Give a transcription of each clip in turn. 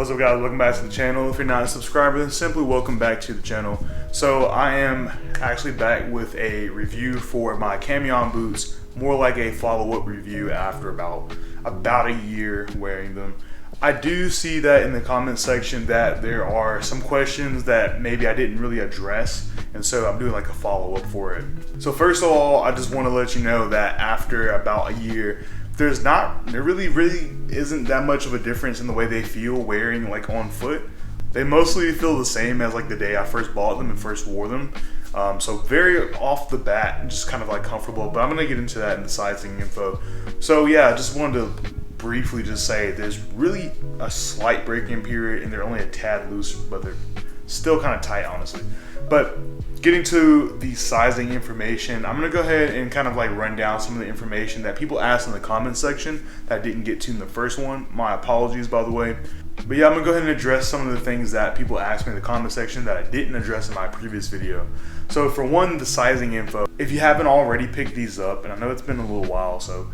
What's up guys, welcome back to the channel. If you're not a subscriber, then simply welcome back to the channel. So I am actually back with a review for my Camion boots, more like a follow-up review after about a year wearing them. I do see that in the comment section that there are some questions that maybe I didn't really address, and so I'm doing like a follow-up for it. So first of all, I just want to let you know that after about a year, there really isn't that much of a difference in the way they feel wearing like on foot. They mostly feel the same as like the day I first bought them and first wore them. So very off the bat, just kind of like comfortable, but I'm gonna get into that in the sizing info. So yeah, I just wanted to briefly just say there's really a slight break-in period and they're only a tad loose, but they're still kind of tight honestly. But getting to the sizing information, I'm gonna go ahead and kind of like run down some of the information that people asked in the comment section that I didn't get to in the first one. My apologies, by the way. But yeah, I'm gonna go ahead and address some of the things that people asked me in the comment section that I didn't address in my previous video. So for one, the sizing info. If you haven't already picked these up, and I know it's been a little while, so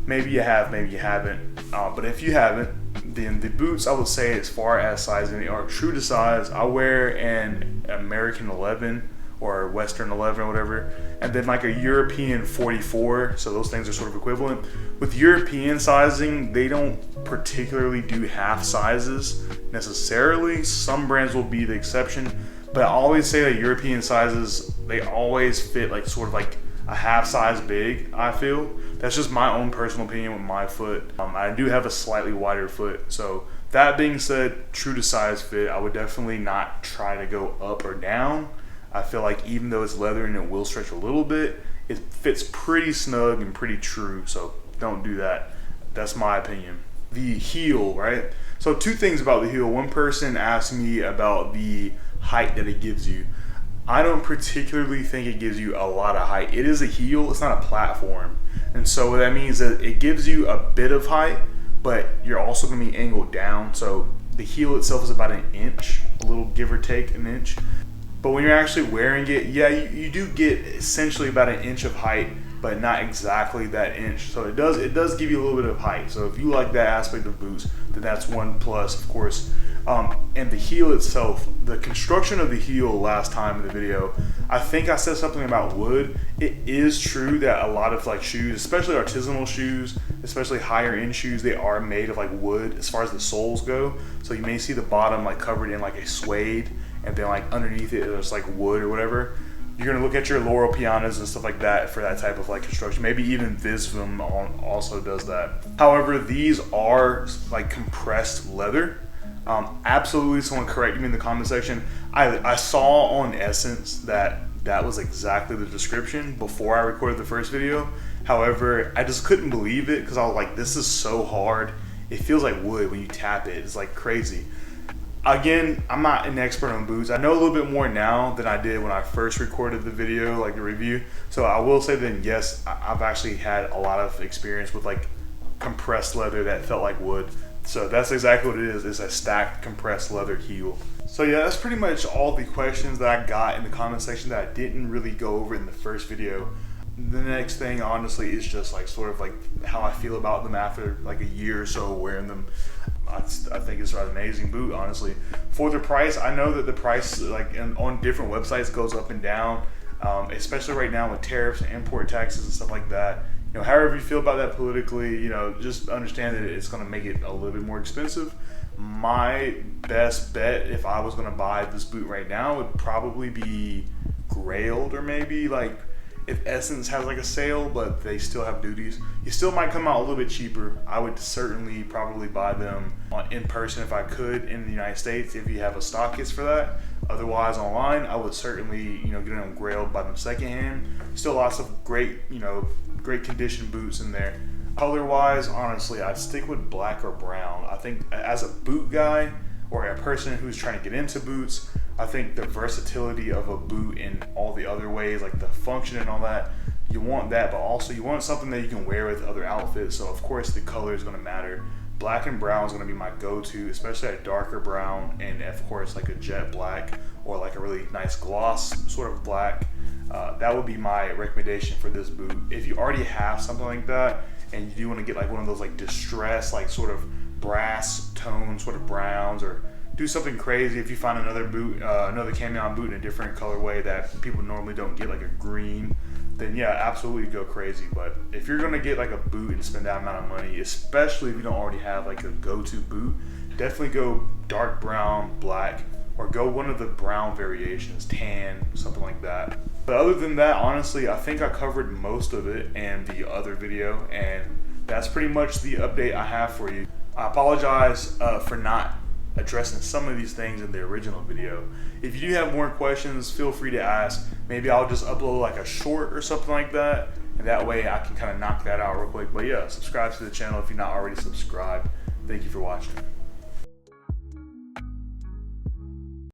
maybe you have, maybe you haven't. But if you haven't, then the boots, I would say as far as sizing, they are true to size. I wear an American 11 or Western 11 or whatever, and then like a European 44, so those things are sort of equivalent. With European sizing, they don't particularly do half sizes necessarily. Some brands will be the exception, but I always say that European sizes, they always fit like sort of like a half size big, I feel. That's just my own personal opinion with my foot. I do have a slightly wider foot, so that being said, true to size fit, I would definitely not try to go up or down. I feel like even though it's leather and it will stretch a little bit, it fits pretty snug and pretty true, so don't do that. That's my opinion. The heel, right? So two things about the heel. One person asked me about the height that it gives you. I don't particularly think it gives you a lot of height. It is a heel, it's not a platform. And so what that means is that it gives you a bit of height, but you're also gonna be angled down. So the heel itself is about an inch, a little give or take an inch. But when you're actually wearing it, yeah, you do get essentially about an inch of height, but not exactly that inch. So it does give you a little bit of height. So if you like that aspect of boots, then that's one plus, of course. And the heel itself, the construction of the heel last time in the video, I think I said something about wood. It is true that a lot of like shoes, especially artisanal shoes, especially higher end shoes, they are made of like wood as far as the soles go. So you may see the bottom like covered in like a suede, and then like underneath it there's like wood or whatever. You're gonna look at your Loro Pianas and stuff like that for that type of like construction. Maybe even Visvim also does that. However, these are like compressed leather. Absolutely, someone correct me in the comment section. I saw on Essence that was exactly the description before I recorded the first video. However, I just couldn't believe it because I was like, this is so hard. It feels like wood when you tap it. It's like crazy. Again, I'm not an expert on boots. I know a little bit more now than I did when I first recorded the video, like the review. So I will say that yes, I've actually had a lot of experience with like compressed leather that felt like wood. So that's exactly what it is. It's a stacked compressed leather heel. So yeah, that's pretty much all the questions that I got in the comment section that I didn't really go over in the first video. The next thing honestly is just like sort of like how I feel about them after like a year or so wearing them. I think it's an amazing boot, honestly. For the price, I know that the price like on different websites goes up and down, especially right now with tariffs and import taxes and stuff like that. You know, however you feel about that politically, you know, just understand that it's going to make it a little bit more expensive. My best bet if I was going to buy this boot right now would probably be Grailed, or maybe like if Essence has like a sale but they still have duties, you still might come out a little bit cheaper. I would certainly probably buy them in person if I could in the United States if you have a stockist for that. Otherwise online, I would certainly, you know, get them Grailed, buy them secondhand. Still lots of great, you know, great condition boots in there. Color wise, honestly, I'd stick with black or brown. I think as a boot guy or a person who's trying to get into boots, I think the versatility of a boot in all the other ways, like the function and all that, you want that, but also you want something that you can wear with other outfits. So of course the color is going to matter. Black and brown is going to be my go-to, especially a darker brown, and of course like a jet black or like a really nice gloss sort of black. That would be my recommendation for this boot. If you already have something like that and you do want to get like one of those like distressed, like sort of brass tone sort of browns, or do something crazy. If you find another boot, another Camion boot in a different colorway that people normally don't get, like a green, then yeah, absolutely go crazy. But if you're gonna get like a boot and spend that amount of money, especially if you don't already have like a go-to boot, definitely go dark brown, black, or go one of the brown variations, tan, something like that. But other than that, honestly, I think I covered most of it in the other video, and that's pretty much the update I have for you. I apologize for not addressing some of these things in the original video. If you do have more questions, feel free to ask. Maybe I'll just upload like a short or something like that, and that way I can kind of knock that out real quick. But yeah, subscribe to the channel if you're not already subscribed. Thank you for watching.